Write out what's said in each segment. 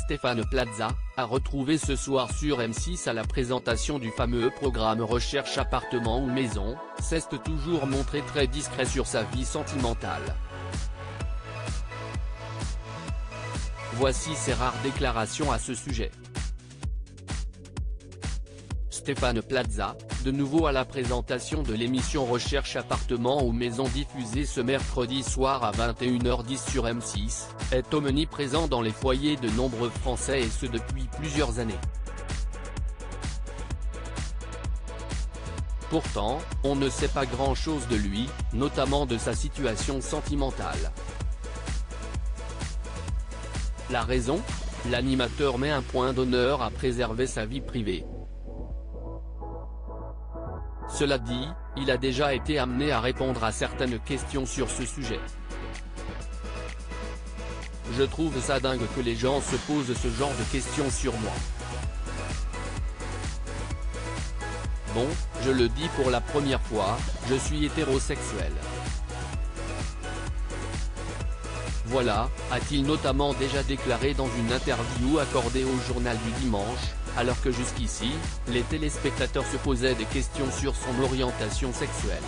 Stéphane Plaza, a retrouvé ce soir sur M6 à la présentation du fameux programme Recherche appartement ou maison, s'est toujours montré très discret sur sa vie sentimentale. Voici ses rares déclarations à ce sujet. Stéphane Plaza, de nouveau à la présentation de l'émission Recherche appartement ou maison diffusée ce mercredi soir à 21h10 sur M6, est omniprésent dans les foyers de nombreux Français et ce depuis plusieurs années. Pourtant, on ne sait pas grand-chose de lui, notamment de sa situation sentimentale. La raison ? L'animateur met un point d'honneur à préserver sa vie privée. Cela dit, il a déjà été amené à répondre à certaines questions sur ce sujet. Je trouve ça dingue que les gens se posent ce genre de questions sur moi. Bon, je le dis pour la première fois, je suis hétérosexuel. Voilà, a-t-il notamment déjà déclaré dans une interview accordée au journal du dimanche, alors que jusqu'ici, les téléspectateurs se posaient des questions sur son orientation sexuelle.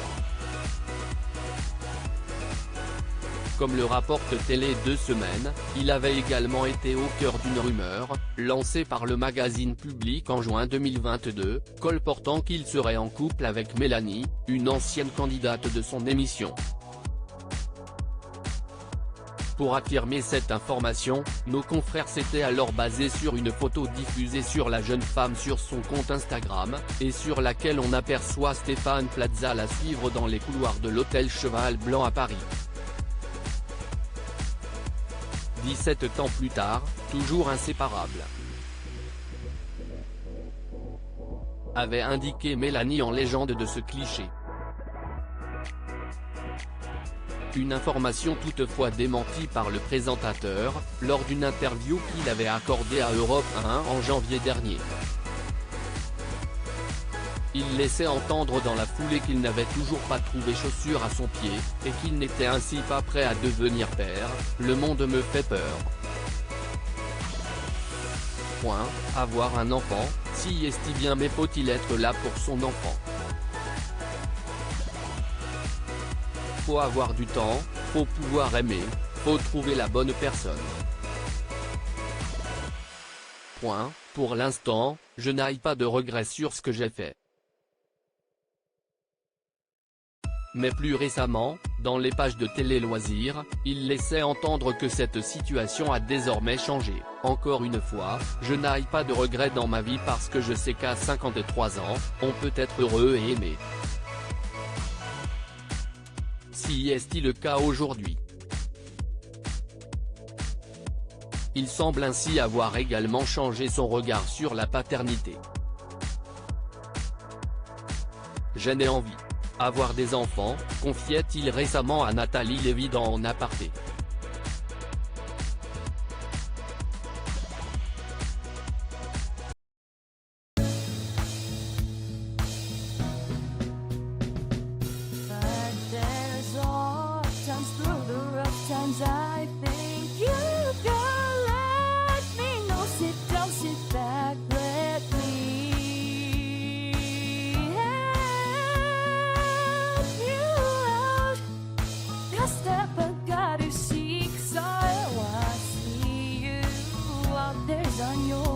Comme le rapporte Télé 2 Semaines, il avait également été au cœur d'une rumeur, lancée par le magazine Public en juin 2022, colportant qu'il serait en couple avec Mélanie, une ancienne candidate de son émission. Pour affirmer cette information, nos confrères s'étaient alors basés sur une photo diffusée sur la jeune femme sur son compte Instagram, et sur laquelle on aperçoit Stéphane Plaza la suivre dans les couloirs de l'hôtel Cheval Blanc à Paris. 17 ans plus tard, toujours inséparables, avait indiqué Mélanie en légende de ce cliché. Une information toutefois démentie par le présentateur, lors d'une interview qu'il avait accordée à Europe 1 en janvier dernier. Il laissait entendre dans la foulée qu'il n'avait toujours pas trouvé chaussure à son pied, et qu'il n'était ainsi pas prêt à devenir père. Le monde me fait peur. Avoir un enfant, si est-il bien, mais faut-il être là pour son enfant? Faut avoir du temps, faut pouvoir aimer, faut trouver la bonne personne. Pour l'instant, je n'ai pas de regrets sur ce que j'ai fait. Mais plus récemment, dans les pages de Télé Loisirs, il laissait entendre que cette situation a désormais changé. Encore une fois, je n'ai pas de regrets dans ma vie parce que je sais qu'à 53 ans, on peut être heureux et aimé. Si est-il le cas aujourd'hui? Il semble ainsi avoir également changé son regard sur la paternité. Je n'ai envie. Avoir des enfants, confiait-il récemment à Nathalie Lévy dans En Aparté. I think you can let me know. Sit down, sit back, let me help you out. Your step, I gotta seek, so I see you out there's on your